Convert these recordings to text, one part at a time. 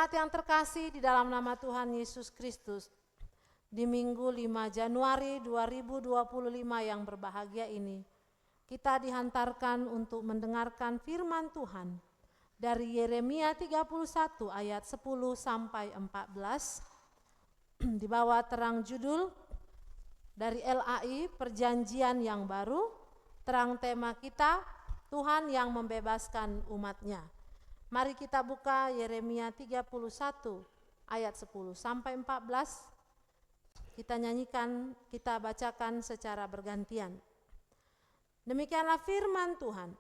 Jemaat yang terkasih di dalam nama Tuhan Yesus Kristus, di Minggu 5 Januari 2025 yang berbahagia ini, kita dihantarkan untuk mendengarkan firman Tuhan dari Yeremia 31 ayat 10 sampai 14 di bawah terang judul dari LAI Perjanjian yang Baru, terang tema kita Tuhan yang membebaskan umatnya. Mari kita buka Yeremia 31 ayat 10 sampai 14. Kita nyanyikan, kita bacakan secara bergantian. Demikianlah firman Tuhan.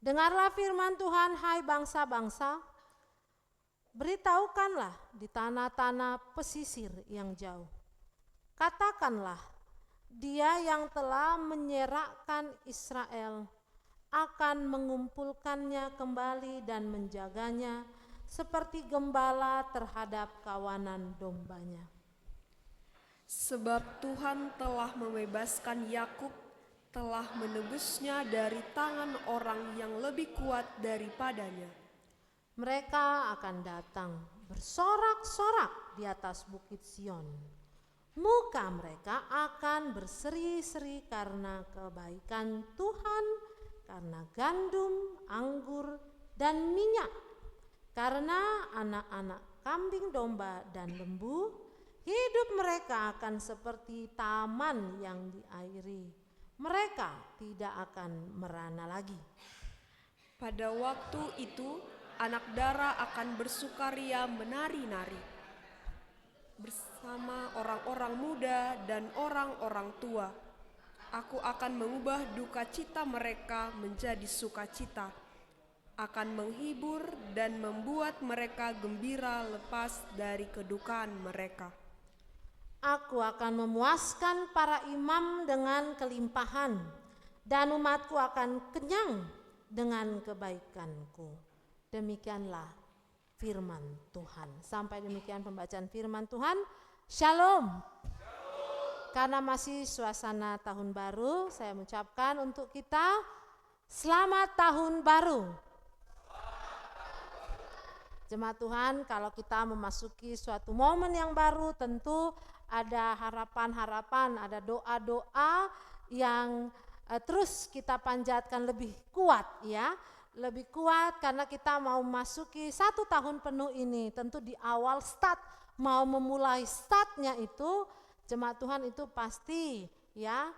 Dengarlah firman Tuhan, hai bangsa-bangsa, beritahukanlah di tanah-tanah pesisir yang jauh. Katakanlah, Dia yang telah menyerakkan Israel akan mengumpulkannya kembali dan menjaganya seperti gembala terhadap kawanan dombanya. Sebab Tuhan telah membebaskan Yakub, telah menebusnya dari tangan orang yang lebih kuat daripadanya. Mereka akan datang bersorak-sorak di atas bukit Sion. Muka mereka akan berseri-seri karena kebaikan Tuhan, karena gandum, anggur, dan minyak, karena anak-anak kambing domba dan lembu. Hidup mereka akan seperti taman yang diairi. Mereka tidak akan merana lagi. Pada waktu itu, anak dara akan bersukaria menari-nari bersama orang-orang muda dan orang-orang tua. Aku akan mengubah duka cita mereka menjadi sukacita, akan menghibur dan membuat mereka gembira lepas dari kedukaan mereka. Aku akan memuaskan para imam dengan kelimpahan, dan umatku akan kenyang dengan kebaikanku. Demikianlah firman Tuhan. Sampai demikian pembacaan firman Tuhan. Shalom. Karena masih suasana tahun baru, saya mengucapkan untuk kita selamat tahun baru. Jemaat Tuhan, kalau kita memasuki suatu momen yang baru, tentu ada harapan-harapan, ada doa-doa yang terus kita panjatkan lebih kuat, ya. Lebih kuat karena kita mau memasuki 1 tahun penuh ini. Tentu di awal start, mau memulai startnya itu, jemaat Tuhan itu pasti ya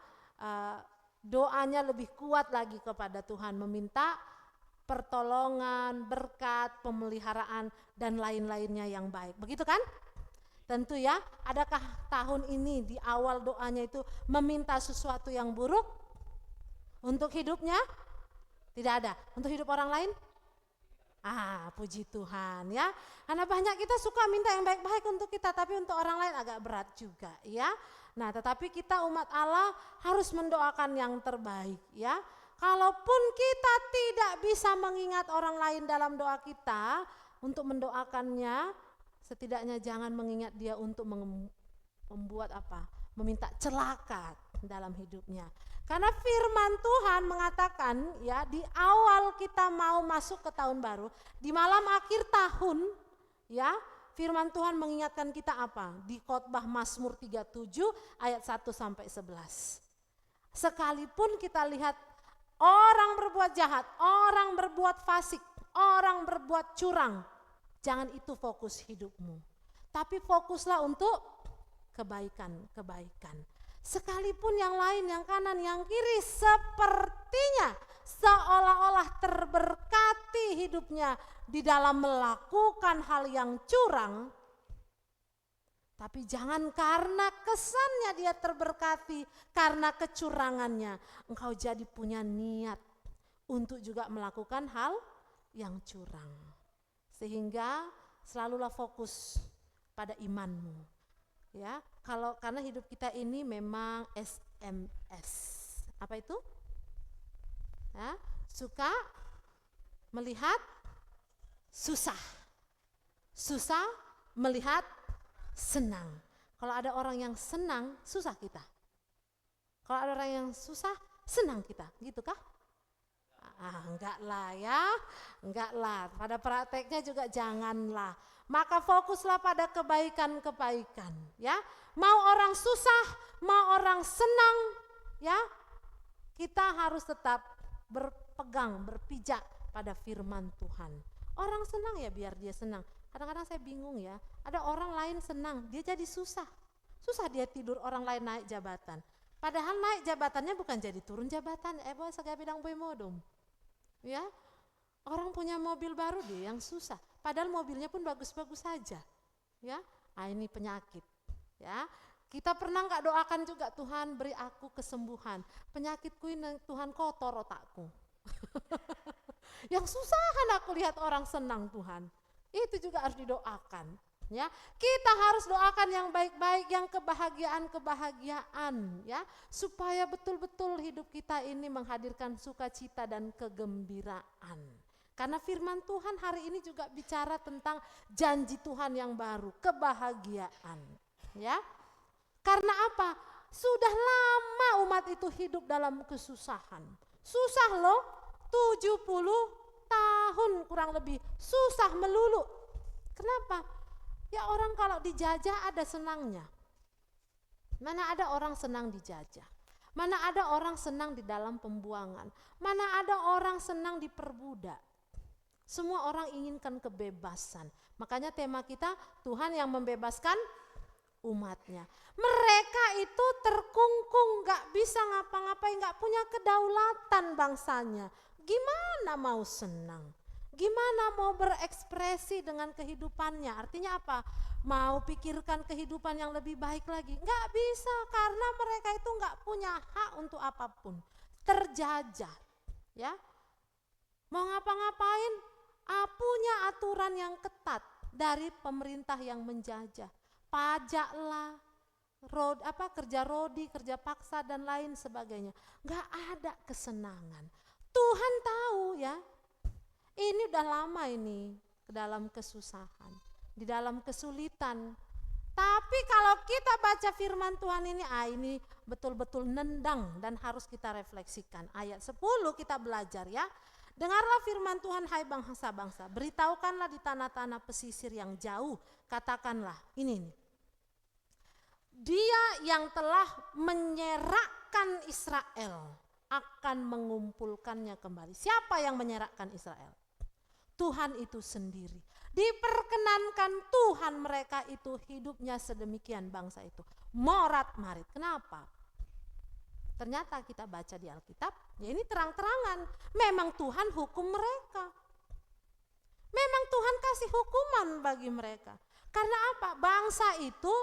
doanya lebih kuat lagi kepada Tuhan, meminta pertolongan, berkat, pemeliharaan, dan lain-lainnya yang baik. Begitu kan? Tentu ya, adakah tahun ini di awal doanya itu meminta sesuatu yang buruk untuk hidupnya? Tidak ada. Untuk hidup orang lain? Puji Tuhan ya. Karena banyak kita suka minta yang baik-baik untuk kita, tapi untuk orang lain agak berat juga ya. Nah, tetapi kita umat Allah harus mendoakan yang terbaik ya. Kalaupun kita tidak bisa mengingat orang lain dalam doa kita untuk mendoakannya, setidaknya jangan mengingat dia untuk membuat apa? Meminta celaka dalam hidupnya. Karena firman Tuhan mengatakan ya, di awal kita mau masuk ke tahun baru, di malam akhir tahun ya, firman Tuhan mengingatkan kita apa? Di khotbah Mazmur 37 ayat 1 sampai 11. Sekalipun kita lihat orang berbuat jahat, orang berbuat fasik, orang berbuat curang, jangan itu fokus hidupmu. Tapi fokuslah untuk kebaikan-kebaikan. Sekalipun yang lain, yang kanan, yang kiri sepertinya seolah-olah terberkati hidupnya di dalam melakukan hal yang curang, tapi jangan karena kesannya dia terberkati karena kecurangannya, engkau jadi punya niat untuk juga melakukan hal yang curang. Sehingga selalulah fokus pada imanmu. Ya, karena hidup kita ini memang SMS. Apa itu? Ya, suka melihat susah. Susah melihat senang. Kalau ada orang yang senang, susah kita. Kalau ada orang yang susah, senang kita, gitu kah? Enggak lah ya, enggak lah. Pada prakteknya juga janganlah. Maka fokuslah pada kebaikan-kebaikan ya. Mau orang susah, mau orang senang ya, kita harus tetap berpegang, berpijak pada firman Tuhan. Orang senang ya biar dia senang. Kadang-kadang saya bingung ya, ada orang lain senang, dia jadi susah. Susah dia tidur, orang lain naik jabatan. Padahal naik jabatannya bukan jadi turun jabatan. Saya bidang modom. Ya, orang punya mobil baru dia yang susah. Padahal mobilnya pun bagus-bagus saja. Ya, ini penyakit. Ya, kita pernah nggak doakan juga, Tuhan beri aku kesembuhan. Penyakitku ini Tuhan kotor otakku. Yang susah kan aku lihat orang senang Tuhan. Itu juga harus didoakan. Ya, kita harus doakan yang baik-baik, yang kebahagiaan, ya, supaya betul-betul hidup kita ini menghadirkan sukacita dan kegembiraan. Karena firman Tuhan hari ini juga bicara tentang janji Tuhan yang baru, kebahagiaan, ya. Karena apa? Sudah lama umat itu hidup dalam kesusahan. Susah loh, 70 tahun kurang lebih, susah melulu. Kenapa? Ya orang kalau dijajah ada senangnya. Mana ada orang senang dijajah. Mana ada orang senang di dalam pembuangan. Mana ada orang senang diperbudak. Semua orang inginkan kebebasan. Makanya tema kita, Tuhan yang membebaskan umatnya. Mereka itu terkungkung, gak bisa ngapa-ngapain, gak punya kedaulatan bangsanya. Gimana mau senang? Gimana mau berekspresi dengan kehidupannya? Artinya apa? Mau pikirkan kehidupan yang lebih baik lagi? Nggak bisa, karena mereka itu nggak punya hak untuk apapun. Terjajah, ya. Mau ngapa-ngapain? Punya aturan yang ketat dari pemerintah yang menjajah. Pajaklah, kerja rodi, kerja paksa dan lain sebagainya. Nggak ada kesenangan. Tuhan tahu ya. Ini udah lama ini ke dalam kesusahan, di dalam kesulitan. Tapi kalau kita baca firman Tuhan ini betul-betul nendang dan harus kita refleksikan. Ayat 10 kita belajar ya. Dengarlah firman Tuhan hai bangsa-bangsa, beritahukanlah di tanah-tanah pesisir yang jauh, katakanlah ini nih. Dia yang telah menyerakkan Israel akan mengumpulkannya kembali. Siapa yang menyerakkan Israel? Tuhan itu sendiri. Diperkenankan Tuhan mereka itu hidupnya sedemikian bangsa itu. Morat-marit. Kenapa? Ternyata kita baca di Alkitab, ya ini terang-terangan. Memang Tuhan hukum mereka. Memang Tuhan kasih hukuman bagi mereka. Karena apa? Bangsa itu,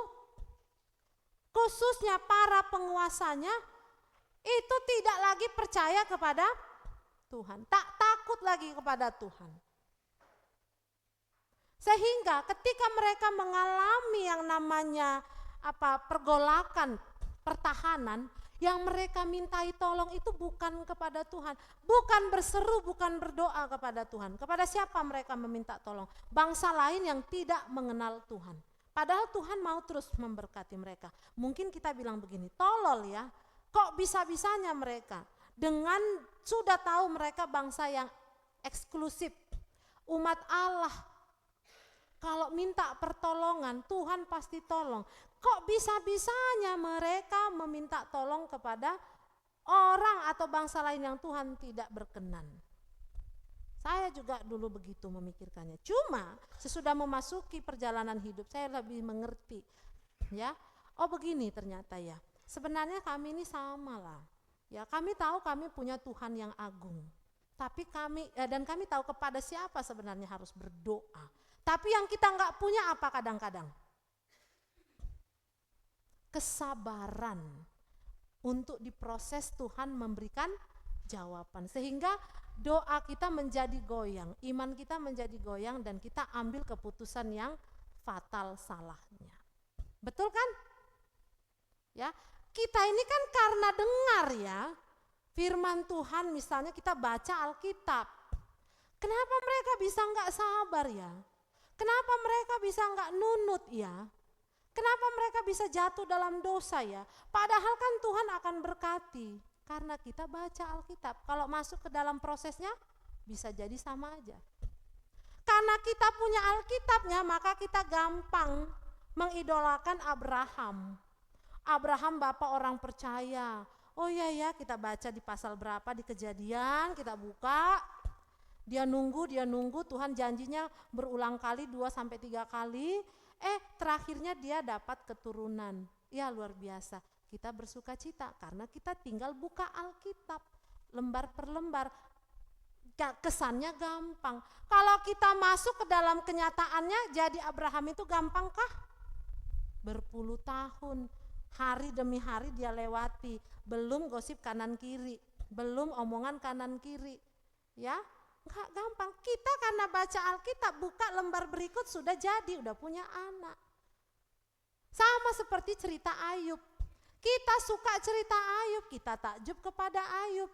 khususnya para penguasanya, itu tidak lagi percaya kepada Tuhan. Tak takut lagi kepada Tuhan. Sehingga ketika mereka mengalami yang namanya pergolakan, pertahanan, yang mereka mintai tolong itu bukan kepada Tuhan, bukan berseru, bukan berdoa kepada Tuhan. Kepada siapa mereka meminta tolong? Bangsa lain yang tidak mengenal Tuhan. Padahal Tuhan mau terus memberkati mereka. Mungkin kita bilang begini, tolol ya, kok bisa-bisanya mereka dengan sudah tahu mereka bangsa yang eksklusif, umat Allah. Kalau minta pertolongan, Tuhan pasti tolong. Kok bisa-bisanya mereka meminta tolong kepada orang atau bangsa lain yang Tuhan tidak berkenan? Saya juga dulu begitu memikirkannya. Cuma sesudah memasuki perjalanan hidup, saya lebih mengerti. Ya, begini ternyata ya. Sebenarnya kami ini sama lah. Ya, kami tahu kami punya Tuhan yang agung. Tapi kami tahu kepada siapa sebenarnya harus berdoa. Tapi yang kita nggak punya apa kadang-kadang? Kesabaran untuk diproses Tuhan memberikan jawaban. Sehingga doa kita menjadi goyang, iman kita menjadi goyang dan kita ambil keputusan yang fatal salahnya. Betul kan? Ya, kita ini kan karena dengar ya firman Tuhan, misalnya kita baca Alkitab. Kenapa mereka bisa nggak sabar ya? Kenapa mereka bisa nggak nunut ya? Kenapa mereka bisa jatuh dalam dosa ya? Padahal kan Tuhan akan berkati. Karena kita baca Alkitab. Kalau masuk ke dalam prosesnya bisa jadi sama aja. Karena kita punya Alkitabnya, maka kita gampang mengidolakan Abraham. Abraham bapak orang percaya. Oh iya ya, kita baca di pasal berapa di Kejadian, kita buka. Dia nunggu, Tuhan janjinya berulang kali 2-3 kali. Terakhirnya dia dapat keturunan. Ya luar biasa. Kita bersuka cita karena kita tinggal buka Alkitab lembar per lembar. Kesannya gampang. Kalau kita masuk ke dalam kenyataannya, jadi Abraham itu gampangkah? Berpuluh tahun, hari demi hari dia lewati, belum gosip kanan kiri, belum omongan kanan kiri, ya nggak gampang. Kita karena baca Alkitab, buka lembar berikut sudah jadi, udah punya anak. Sama seperti cerita Ayub, kita suka cerita Ayub, kita takjub kepada Ayub.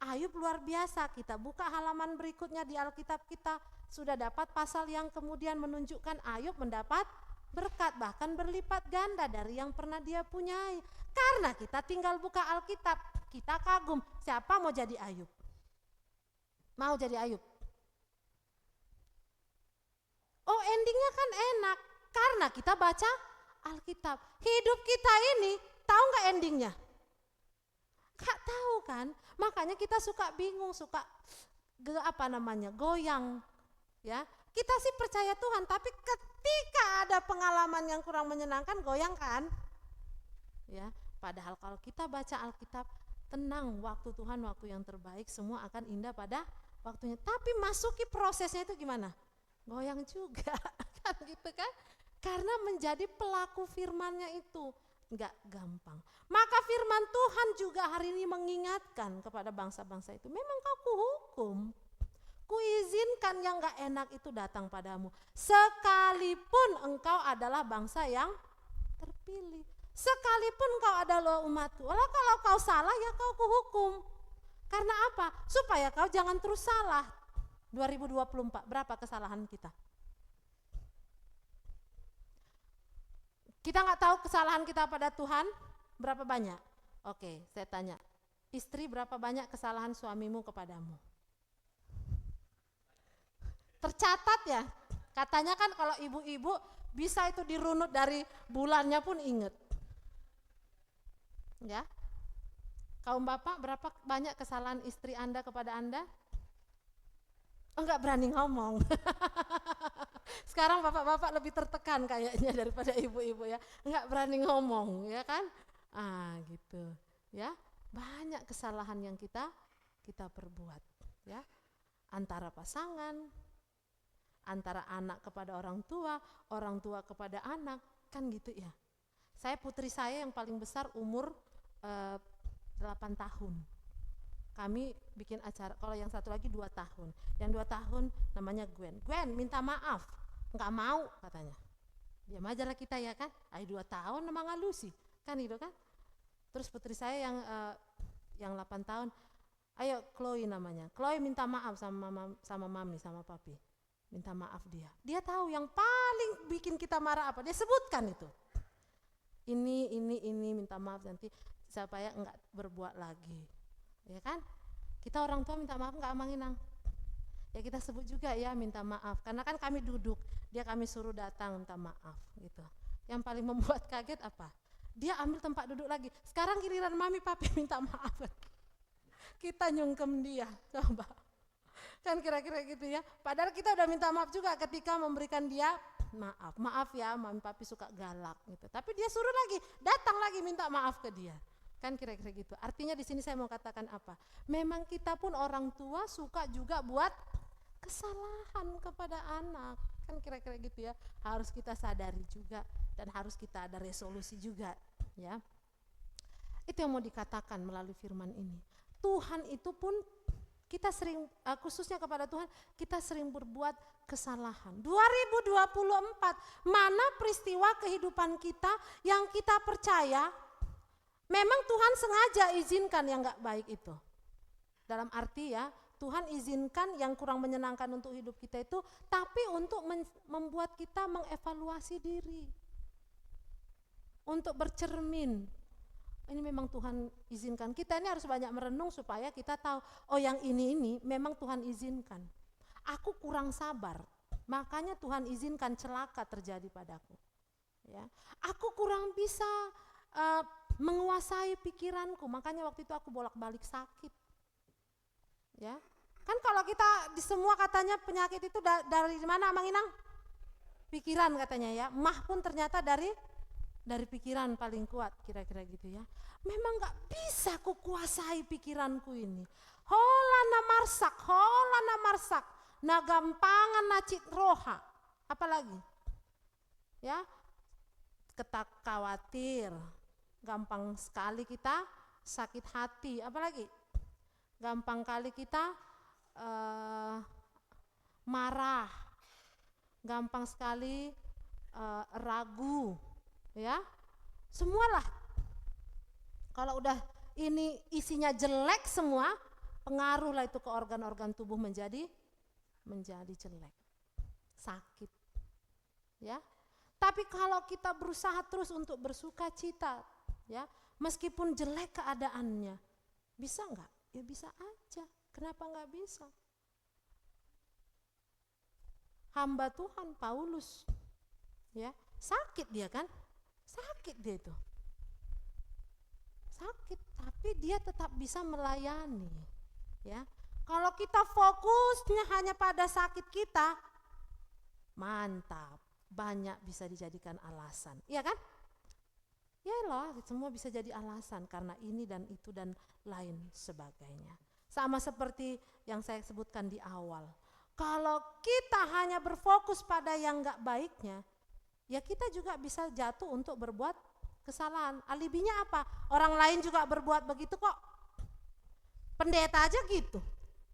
Ayub luar biasa, kita buka halaman berikutnya di Alkitab kita, sudah dapat pasal yang kemudian menunjukkan Ayub mendapat berkat, bahkan berlipat ganda dari yang pernah dia punyai. Karena kita tinggal buka Alkitab, kita kagum, siapa mau jadi Ayub? Mau jadi Ayub? Oh, endingnya kan enak, karena kita baca Alkitab. Hidup kita ini, tahu gak endingnya? Gak tahu kan? Makanya kita suka bingung, suka goyang, ya. Kita sih percaya Tuhan, tapi ketika ada pengalaman yang kurang menyenangkan, goyang kan? Ya, padahal kalau kita baca Alkitab, tenang, waktu Tuhan waktu yang terbaik, semua akan indah pada waktunya. Tapi masuki prosesnya itu gimana? Goyang juga, kan gitu kan? Karena menjadi pelaku firman-Nya itu enggak gampang. Maka firman Tuhan juga hari ini mengingatkan kepada bangsa-bangsa itu, memang kau kuhukum, kuizinkan yang enggak enak itu datang padamu, sekalipun engkau adalah bangsa yang terpilih, sekalipun kau adalah umatku. Walau kalau kau salah ya kau kuhukum. Karena apa? Supaya kau jangan terus salah. 2024 berapa kesalahan kita? Kita nggak tahu kesalahan kita pada Tuhan berapa banyak? Oke, saya tanya, istri berapa banyak kesalahan suamimu kepadamu? Tercatat ya? Katanya kan kalau ibu-ibu bisa itu dirunut dari bulannya pun inget. Ya, kaum bapak berapa banyak kesalahan istri Anda kepada Anda? Enggak berani ngomong. Sekarang bapak-bapak lebih tertekan kayaknya daripada ibu-ibu ya. Enggak berani ngomong, ya kan? Gitu. Ya. Banyak kesalahan yang kita perbuat, ya. Antara pasangan, antara anak kepada orang tua kepada anak, kan gitu ya. Putri saya yang paling besar umur 8 tahun. Kami bikin acara, kalau yang satu lagi 2 tahun. Yang 2 tahun namanya Gwen. Gwen minta maaf, nggak mau katanya. Diam aja lah kita ya kan. 2 tahun emang ngalusi, kan gitu kan. Terus putri saya yang 8 tahun, ayo Chloe namanya. Chloe minta maaf sama mami, sama papi. Minta maaf dia. Dia tahu yang paling bikin kita marah apa, dia sebutkan itu. Ini minta maaf nanti supaya enggak berbuat lagi. Ya kan? Kita orang tua minta maaf enggak Manginang? Ya kita sebut juga ya minta maaf. Karena kan kami duduk, dia kami suruh datang minta maaf gitu. Yang paling membuat kaget apa? Dia ambil tempat duduk lagi. Sekarang giliran mami papi minta maaf. Kita nyungkem dia, coba. Kan kira-kira gitu ya. Padahal kita udah minta maaf juga ketika memberikan dia maaf. Maaf ya, mami papi suka galak gitu. Tapi dia suruh lagi, datang lagi minta maaf ke dia. Kan kira-kira gitu. Artinya di sini saya mau katakan apa? Memang kita pun orang tua suka juga buat kesalahan kepada anak. Kan kira-kira gitu ya. Harus kita sadari juga dan harus kita ada resolusi juga, ya. Itu yang mau dikatakan melalui firman ini. Tuhan itu pun kita sering, khususnya kepada Tuhan, kita sering berbuat kesalahan. 2024, mana peristiwa kehidupan kita yang kita percaya memang Tuhan sengaja izinkan yang gak baik itu. Dalam arti ya, Tuhan izinkan yang kurang menyenangkan untuk hidup kita itu, tapi untuk membuat kita mengevaluasi diri. Untuk bercermin, Ini memang Tuhan izinkan. Kita ini harus banyak merenung supaya kita tahu, oh yang ini memang Tuhan izinkan. Aku kurang sabar, makanya Tuhan izinkan celaka terjadi padaku. Ya, aku kurang bisa menguasai pikiranku, makanya waktu itu aku bolak-balik sakit. Ya, kan kalau kita di semua katanya penyakit itu dari mana, Mang Inang? Pikiran katanya ya. Mah pun ternyata dari pikiran paling kuat, kira-kira gitu ya. Memang gak bisa ku kuasai pikiranku ini. Holana marsak, na gampangan nacit roha. Apalagi? Ya, khawatir, gampang sekali kita sakit hati. Apalagi? Gampang kali kita marah, gampang sekali ragu. Ya, semualah. Kalau udah ini isinya jelek semua, pengaruhlah itu ke organ-organ tubuh menjadi jelek, sakit. Ya, tapi kalau kita berusaha terus untuk bersuka cita, ya, meskipun jelek keadaannya, bisa nggak? Ya bisa aja. Kenapa nggak bisa? Hamba Tuhan Paulus, ya, sakit dia kan? Sakit dia itu, sakit, tapi dia tetap bisa melayani. Ya, kalau kita fokusnya hanya pada sakit kita, mantap, banyak bisa dijadikan alasan, iya kan? Ya loh, semua bisa jadi alasan karena ini dan itu dan lain sebagainya. Sama seperti yang saya sebutkan di awal. Kalau kita hanya berfokus pada yang enggak baiknya, ya kita juga bisa jatuh untuk berbuat kesalahan. Alibinya apa? Orang lain juga berbuat begitu kok. Pendeta aja gitu.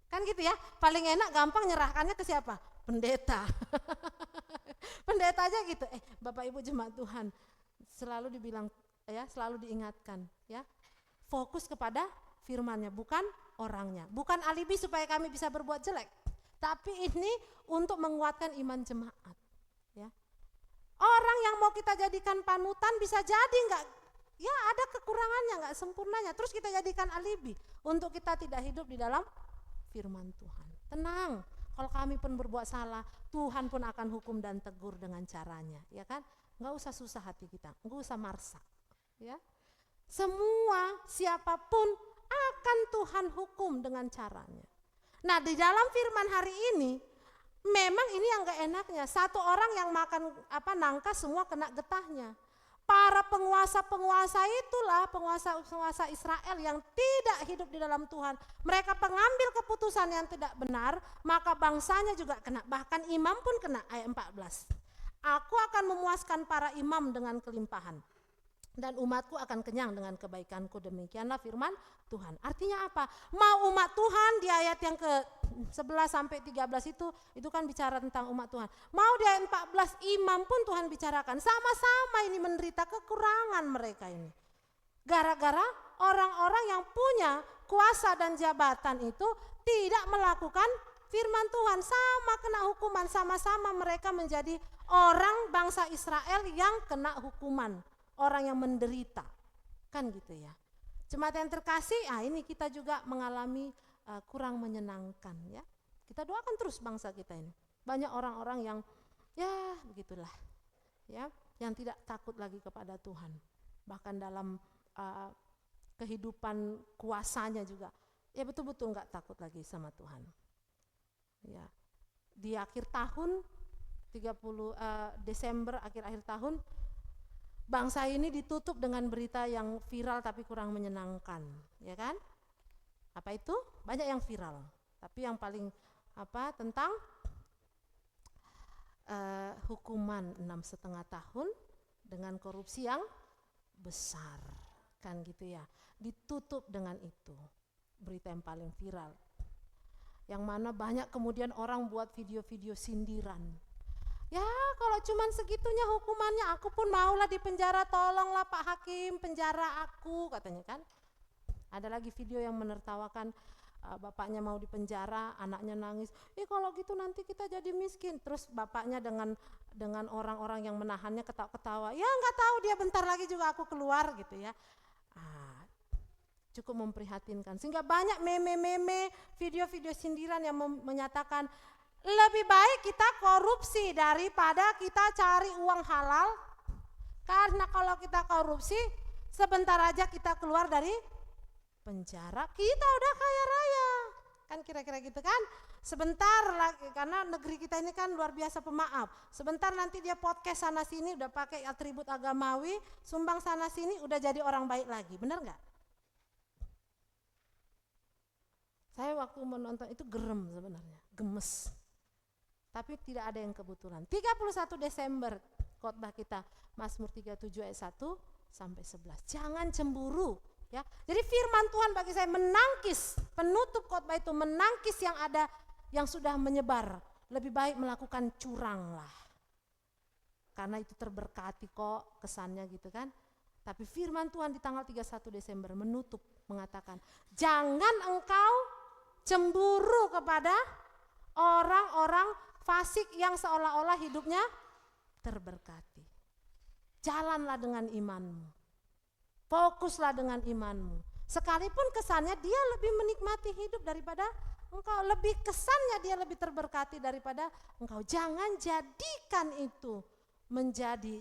Kan gitu ya, paling enak gampang nyerahkannya ke siapa? Pendeta. Pendeta aja gitu. Bapak Ibu jemaat Tuhan, selalu dibilang ya, selalu diingatkan ya. Fokus kepada firman-Nya, bukan orangnya. Bukan alibi supaya kami bisa berbuat jelek, tapi ini untuk menguatkan iman jemaat. Ya. Orang yang mau kita jadikan panutan bisa jadi enggak, ya ada kekurangannya, enggak sempurnanya. Terus kita jadikan alibi untuk kita tidak hidup di dalam firman Tuhan. Tenang, kalau kami pun berbuat salah, Tuhan pun akan hukum dan tegur dengan caranya, ya kan? Enggak usah susah hati kita, enggak usah marsak, ya. Semua siapapun akan Tuhan hukum dengan caranya. Nah, di dalam firman hari ini memang ini yang gak enaknya, satu orang yang makan nangka semua kena getahnya. Para penguasa-penguasa itulah, penguasa-penguasa Israel yang tidak hidup di dalam Tuhan. Mereka pengambil keputusan yang tidak benar, maka bangsanya juga kena. Bahkan imam pun kena, ayat 14. Aku akan memuaskan para imam dengan kelimpahan, dan umatku akan kenyang dengan kebaikanku. Demikianlah firman Tuhan. Artinya apa? Mau umat Tuhan di ayat yang ke-11 sampai 13 itu kan bicara tentang umat Tuhan. Mau di ayat 14 imam pun Tuhan bicarakan. Sama-sama ini menderita kekurangan mereka ini. Gara-gara orang-orang yang punya kuasa dan jabatan itu tidak melakukan firman Tuhan. Sama kena hukuman, sama-sama mereka menjadi orang bangsa Israel yang kena hukuman. Orang yang menderita, kan gitu ya. Jemaat yang terkasih, ini kita juga mengalami kurang menyenangkan ya. Kita doakan terus bangsa kita ini. Banyak orang-orang yang ya begitulah, ya, yang tidak takut lagi kepada Tuhan. Bahkan dalam kehidupan kuasanya juga, ya betul-betul nggak takut lagi sama Tuhan. Ya, di akhir tahun 30 Desember, akhir-akhir tahun, bangsa ini ditutup dengan berita yang viral tapi kurang menyenangkan, ya kan? Apa itu? Banyak yang viral, tapi yang paling tentang hukuman 6,5 tahun dengan korupsi yang besar, kan gitu ya? Ditutup dengan itu, berita yang paling viral, yang mana banyak kemudian orang buat video-video sindiran. Ya kalau cuman segitunya hukumannya, aku pun maulah di penjara, tolonglah Pak Hakim penjara aku, katanya kan. Ada lagi video yang menertawakan bapaknya mau di penjara, anaknya nangis, kalau gitu nanti kita jadi miskin. Terus bapaknya dengan orang-orang yang menahannya ketawa-ketawa, ya nggak tahu dia bentar lagi juga aku keluar gitu ya. Cukup memprihatinkan. Sehingga banyak meme-meme, video-video sindiran yang menyatakan lebih baik kita korupsi daripada kita cari uang halal. Karena kalau kita korupsi, sebentar aja kita keluar dari penjara, kita udah kaya raya. Kan kira-kira gitu kan? Sebentar lagi, karena negeri kita ini kan luar biasa pemaaf. Sebentar nanti dia podcast sana sini udah pakai atribut agamawi, sumbang sana sini udah jadi orang baik lagi. Benar nggak? Saya waktu menonton itu gerem sebenarnya, gemes. Tapi tidak ada yang kebetulan. 31 Desember khotbah kita, Mazmur 37 ayat 1 sampai 11. Jangan cemburu, ya. Jadi firman Tuhan bagi saya menangkis, penutup khotbah itu menangkis yang ada, yang sudah menyebar. Lebih baik melakukan curanglah. Karena itu terberkati kok kesannya gitu kan. Tapi firman Tuhan di tanggal 31 Desember menutup, mengatakan, jangan engkau cemburu kepada orang-orang fasik yang seolah-olah hidupnya terberkati. Jalanlah dengan imanmu, fokuslah dengan imanmu. Sekalipun kesannya dia lebih menikmati hidup daripada engkau, lebih kesannya dia lebih terberkati daripada engkau. Jangan jadikan itu menjadi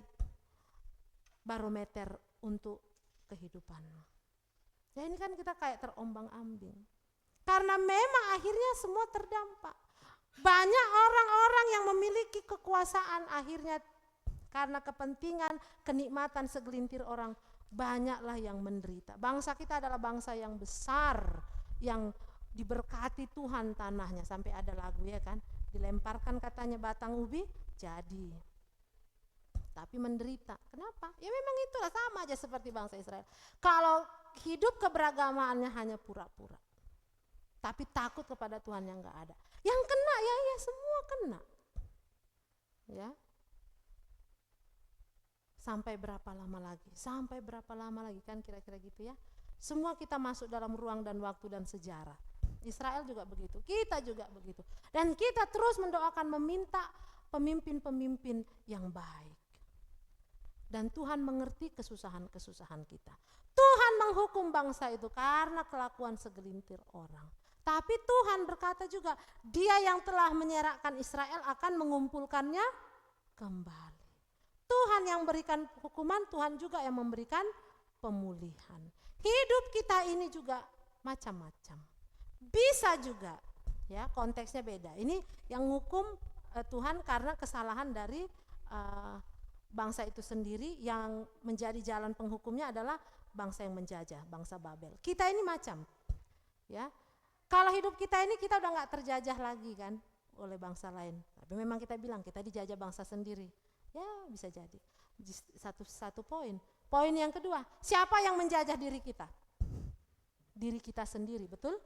barometer untuk kehidupanmu. Ya ini kan kita kayak terombang-ambing. Karena memang akhirnya semua terdampak. Banyak orang-orang yang memiliki kekuasaan akhirnya karena kepentingan, kenikmatan segelintir orang, banyaklah yang menderita. Bangsa kita adalah bangsa yang besar, yang diberkati Tuhan tanahnya. Sampai ada lagu ya kan, dilemparkan katanya batang ubi, jadi. Tapi menderita. Kenapa? Ya memang itulah, sama aja seperti bangsa Israel. Kalau hidup keberagamaannya hanya pura-pura, tapi takut kepada Tuhan yang gak ada. Yang kena ya semua kena. Ya. Sampai berapa lama lagi? Sampai berapa lama lagi kan kira-kira gitu ya. Semua kita masuk dalam ruang dan waktu dan sejarah. Israel juga begitu, kita juga begitu. Dan kita terus mendoakan, meminta pemimpin-pemimpin yang baik. Dan Tuhan mengerti kesusahan-kesusahan kita. Tuhan menghukum bangsa itu karena kelakuan segelintir orang. Tapi Tuhan berkata juga, Dia yang telah menyerahkan Israel akan mengumpulkannya kembali. Tuhan yang berikan hukuman, Tuhan juga yang memberikan pemulihan. Hidup kita ini juga macam-macam. Bisa juga, ya konteksnya beda. Ini yang hukum Tuhan karena kesalahan dari bangsa itu sendiri, yang menjadi jalan penghukumnya adalah bangsa yang menjajah, bangsa Babel. Kita ini macam, ya. Kalau hidup kita ini kita udah gak terjajah lagi kan oleh bangsa lain. Tapi memang kita bilang kita dijajah bangsa sendiri. Ya bisa jadi. Satu poin. Poin yang kedua, siapa yang menjajah diri kita? Diri kita sendiri, betul?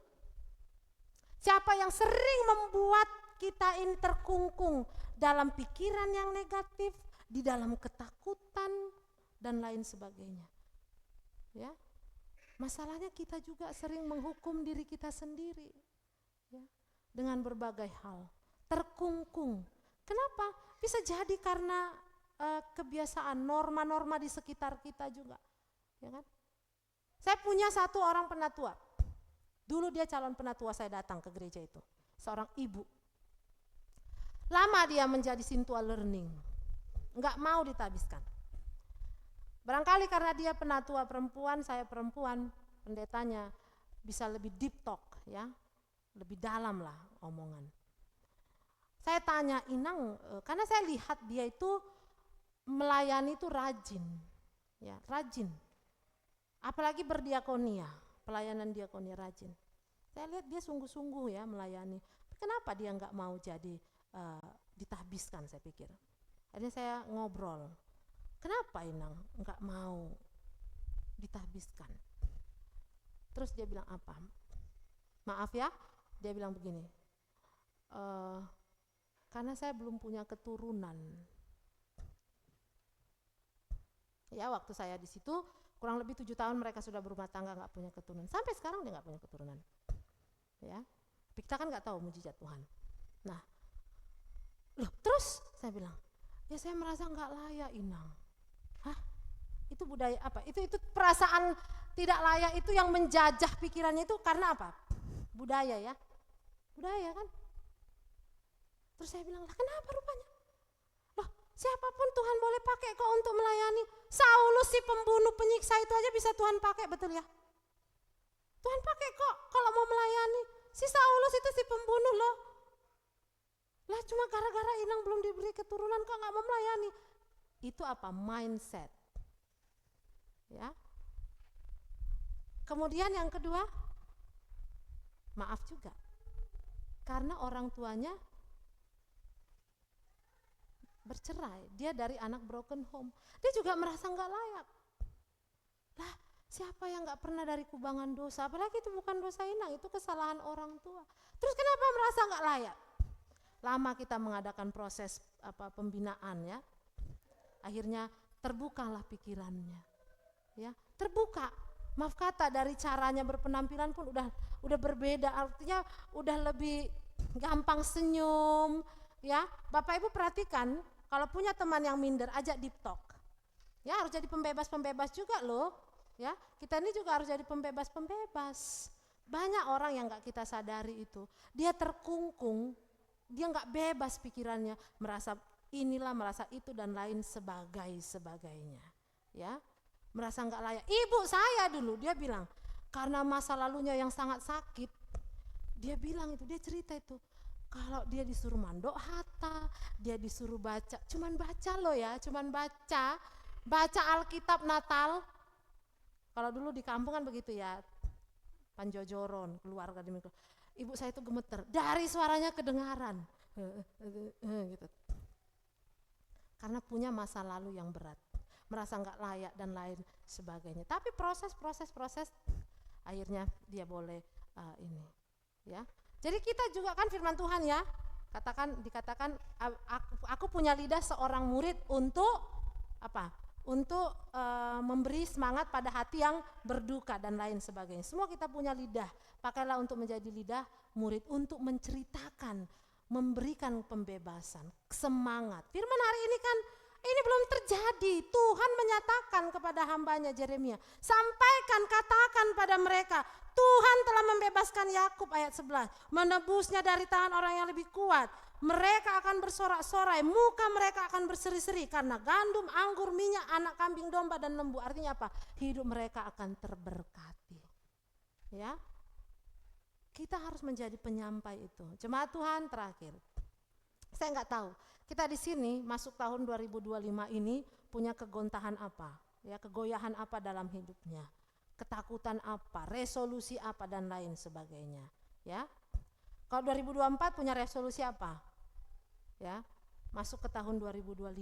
Siapa yang sering membuat kita ini terkungkung dalam pikiran yang negatif, di dalam ketakutan dan lain sebagainya. Ya. Masalahnya kita juga sering menghukum diri kita sendiri, ya, dengan berbagai hal, terkungkung. Kenapa? Bisa jadi karena kebiasaan, norma-norma di sekitar kita juga, ya kan? Saya punya satu orang penatua. Dulu dia calon penatua, saya datang ke gereja itu, seorang ibu. Lama dia menjadi sintua learning, nggak mau ditabiskan. Barangkali karena dia penatua perempuan, saya perempuan, pendetanya bisa lebih deep talk, ya, lebih dalam lah omongan. Saya tanya, Inang, karena saya lihat dia itu melayani itu rajin, ya, rajin. Apalagi berdiakonia, pelayanan diakonia rajin. Saya lihat dia sungguh-sungguh ya melayani. Kenapa dia nggak mau jadi ditahbiskan, saya pikir. Akhirnya saya ngobrol. Kenapa Inang enggak mau ditahbiskan? Terus dia bilang apa? Maaf ya, dia bilang begini, karena saya belum punya keturunan. Ya waktu saya di situ kurang lebih 7 tahun mereka sudah berumah tangga nggak punya keturunan. Sampai sekarang dia nggak punya keturunan. Ya, tapi kita kan nggak tahu mujizat Tuhan. Nah, loh terus saya bilang, ya saya merasa nggak layak Inang. Hah? Itu budaya apa? Itu perasaan tidak layak itu yang menjajah pikirannya itu karena apa? Budaya ya. Budaya kan. Terus saya bilang, lah kenapa rupanya? Loh, siapapun Tuhan boleh pakai kok untuk melayani. Saulus si pembunuh penyiksa itu aja bisa Tuhan pakai, betul ya? Tuhan pakai kok kalau mau melayani. Si Saulus itu si pembunuh loh. Lah cuma gara-gara Inang belum diberi keturunan kok gak mau melayani. Itu apa? Mindset. Ya. Kemudian yang kedua, maaf juga. Karena orang tuanya bercerai, dia dari anak broken home. Dia juga merasa gak layak. Lah, siapa yang gak pernah dari kubangan dosa? Apalagi itu bukan dosa Inang, itu kesalahan orang tua. Terus kenapa merasa gak layak? Lama kita mengadakan proses pembinaan ya. Akhirnya terbukalah pikirannya. Ya, terbuka. Maaf kata, dari caranya berpenampilan pun udah berbeda, artinya udah lebih gampang senyum, ya. Bapak Ibu perhatikan, kalau punya teman yang minder, ajak deep talk. Ya, harus jadi pembebas-pembebas juga loh, ya. Kita ini juga harus jadi pembebas-pembebas. Banyak orang yang gak kita sadari itu, dia terkungkung, dia gak bebas pikirannya, merasa inilah, merasa itu dan lain sebagainya, ya. Merasa nggak layak. Ibu saya dulu dia bilang karena masa lalunya yang sangat sakit, dia bilang itu, dia cerita itu kalau dia disuruh mandok hatta, dia disuruh baca, cuman baca loh ya, cuman baca Alkitab Natal. Kalau dulu di kampung kan begitu ya, panjojoron keluarga demi keluarga. Ibu saya itu gemeter dari suaranya kedengaran gitu, karena punya masa lalu yang berat, merasa nggak layak dan lain sebagainya. Tapi proses akhirnya dia boleh ini ya. Jadi kita juga kan firman Tuhan ya, dikatakan aku punya lidah seorang murid untuk apa? Untuk memberi semangat pada hati yang berduka dan lain sebagainya. Semua kita punya lidah, pakailah untuk menjadi lidah murid untuk menceritakan, memberikan pembebasan, semangat. Firman hari ini kan ini belum terjadi. Tuhan menyatakan kepada hambanya Yeremia, sampaikan, katakan pada mereka, Tuhan telah membebaskan Yakub, ayat 11, menebusnya dari tangan orang yang lebih kuat. Mereka akan bersorak-sorai, muka mereka akan berseri-seri karena gandum, anggur, minyak, anak kambing, domba dan lembu. Artinya apa? Hidup mereka akan terberkati. Ya, kita harus menjadi penyampai itu. Jemaat Tuhan, terakhir, saya nggak tahu kita di sini masuk tahun 2025 ini punya kegontahan apa, ya, kegoyahan apa dalam hidupnya, ketakutan apa, resolusi apa dan lain sebagainya, ya. Kalau 2024 punya resolusi apa? Ya, masuk ke tahun 2025.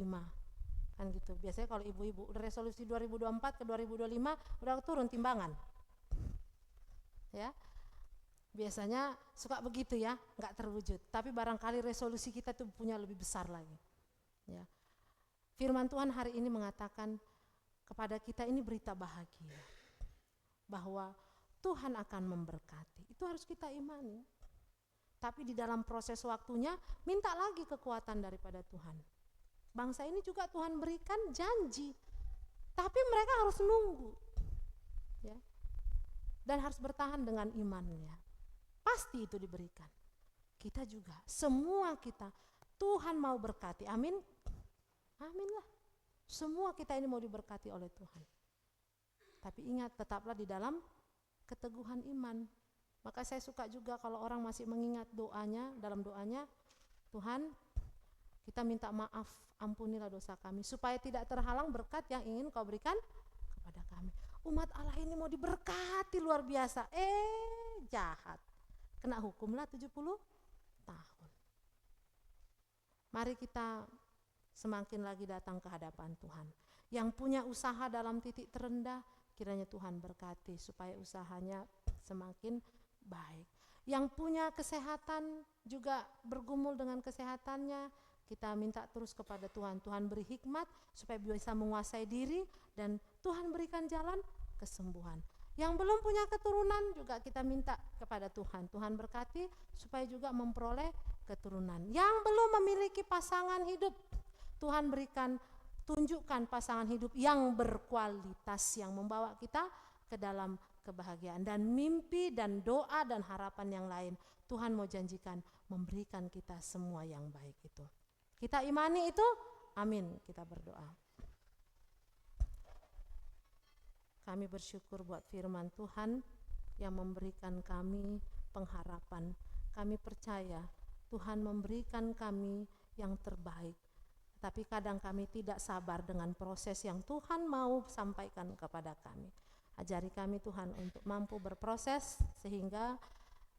Kan gitu. Biasanya kalau ibu-ibu udah resolusi 2024 ke 2025 udah turun timbangan. Ya. Biasanya suka begitu ya, nggak terwujud. Tapi barangkali resolusi kita tuh punya lebih besar lagi. Ya. Firman Tuhan hari ini mengatakan kepada kita ini berita bahagia, bahwa Tuhan akan memberkati. Itu harus kita imani. Tapi di dalam proses waktunya minta lagi kekuatan daripada Tuhan. Bangsa ini juga Tuhan berikan janji, tapi mereka harus nunggu, ya, dan harus bertahan dengan imannya. Pasti itu diberikan. Kita juga, semua kita, Tuhan mau berkati. Amin. Amin lah. Semua kita ini mau diberkati oleh Tuhan. Tapi ingat, tetaplah di dalam keteguhan iman. Maka saya suka juga kalau orang masih mengingat doanya, dalam doanya, Tuhan, kita minta maaf, ampunilah dosa kami, supaya tidak terhalang berkat yang ingin Kau berikan kepada kami. Umat Allah ini mau diberkati luar biasa, jahat. Kena hukumlah 70 tahun. Mari kita semakin lagi datang ke hadapan Tuhan. Yang punya usaha dalam titik terendah, kiranya Tuhan berkati supaya usahanya semakin baik. Yang punya kesehatan juga bergumul dengan kesehatannya, kita minta terus kepada Tuhan. Tuhan beri hikmat supaya bisa menguasai diri dan Tuhan berikan jalan kesembuhan. Yang belum punya keturunan juga kita minta kepada Tuhan. Tuhan berkati supaya juga memperoleh keturunan. Yang belum memiliki pasangan hidup, Tuhan berikan, tunjukkan pasangan hidup yang berkualitas, yang membawa kita ke dalam kebahagiaan. Dan mimpi dan doa dan harapan yang lain, Tuhan mau janjikan memberikan kita semua yang baik itu. Kita imani itu? Amin. Kita berdoa. Kami bersyukur buat firman Tuhan yang memberikan kami pengharapan. Kami percaya Tuhan memberikan kami yang terbaik. Tapi kadang kami tidak sabar dengan proses yang Tuhan mau sampaikan kepada kami. Ajari kami Tuhan untuk mampu berproses sehingga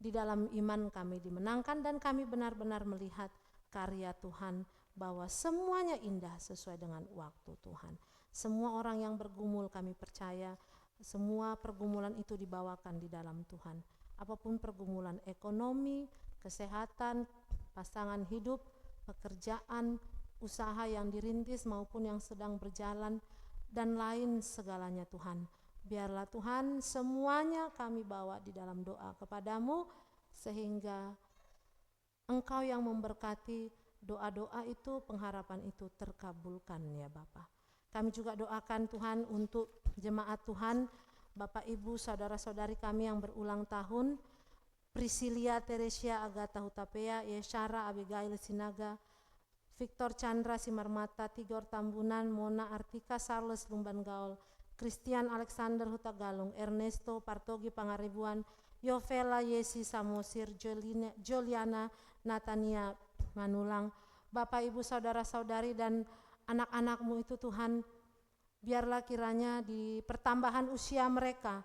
di dalam iman kami dimenangkan dan kami benar-benar melihat karya Tuhan bahwa semuanya indah sesuai dengan waktu Tuhan. Semua orang yang bergumul kami percaya semua pergumulan itu dibawakan di dalam Tuhan. Apapun pergumulan ekonomi, kesehatan, pasangan hidup, pekerjaan, usaha yang dirintis maupun yang sedang berjalan dan lain segalanya Tuhan. Biarlah Tuhan semuanya kami bawa di dalam doa kepadamu sehingga Engkau yang memberkati doa-doa itu, pengharapan itu terkabulkan ya Bapa. Kami juga doakan Tuhan untuk jemaat Tuhan, Bapak Ibu saudara-saudari kami yang berulang tahun, Priscilia Teresia Agatha Hutapea, Yeshara Abigail Sinaga, Victor Chandra Simarmata, Tigor Tambunan, Mona Artika Charles Lumban Gaul, Christian Alexander Hutagalung, Ernesto Partogi Pangaribuan, Yovela Yesi Samosir, Joliana Natania Manulang, Bapak Ibu saudara-saudari dan anak-anakmu itu Tuhan, biarlah kiranya di pertambahan usia mereka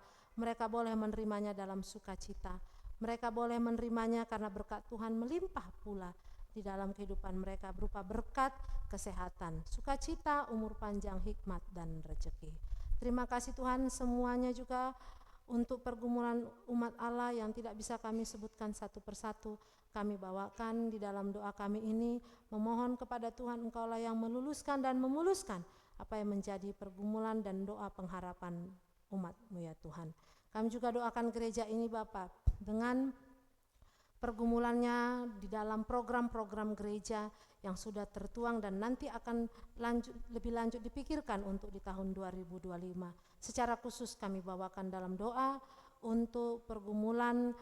boleh menerimanya dalam sukacita. Mereka boleh menerimanya karena berkat Tuhan melimpah pula di dalam kehidupan mereka berupa berkat kesehatan, sukacita, umur panjang, hikmat, dan rezeki. Terima kasih Tuhan semuanya juga untuk pergumulan umat Allah yang tidak bisa kami sebutkan satu persatu. Kami bawakan di dalam doa kami ini, memohon kepada Tuhan Engkaulah yang meluluskan dan memuluskan apa yang menjadi pergumulan dan doa pengharapan umat-Mu ya Tuhan. Kami juga doakan gereja ini Bapak dengan pergumulannya di dalam program-program gereja yang sudah tertuang dan nanti akan lebih lanjut dipikirkan untuk di tahun 2025. Secara khusus kami bawakan dalam doa untuk pergumulan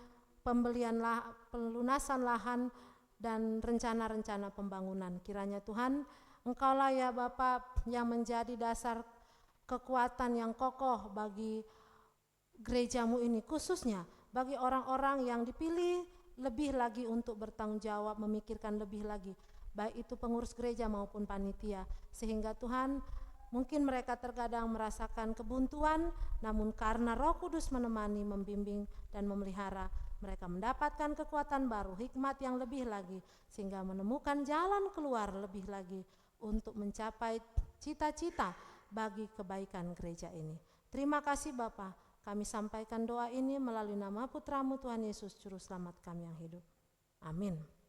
pelunasan lahan dan rencana-rencana pembangunan. Kiranya Tuhan Engkaulah ya Bapa yang menjadi dasar kekuatan yang kokoh bagi gerejamu ini, khususnya bagi orang-orang yang dipilih lebih lagi untuk bertanggung jawab, memikirkan lebih lagi, baik itu pengurus gereja maupun panitia, sehingga Tuhan mungkin mereka terkadang merasakan kebuntuan, namun karena Roh Kudus menemani, membimbing dan memelihara, mereka mendapatkan kekuatan baru, hikmat yang lebih lagi, sehingga menemukan jalan keluar lebih lagi untuk mencapai cita-cita bagi kebaikan gereja ini. Terima kasih Bapa, kami sampaikan doa ini melalui nama Putra-Mu Tuhan Yesus Juru Selamat kami yang hidup. Amin.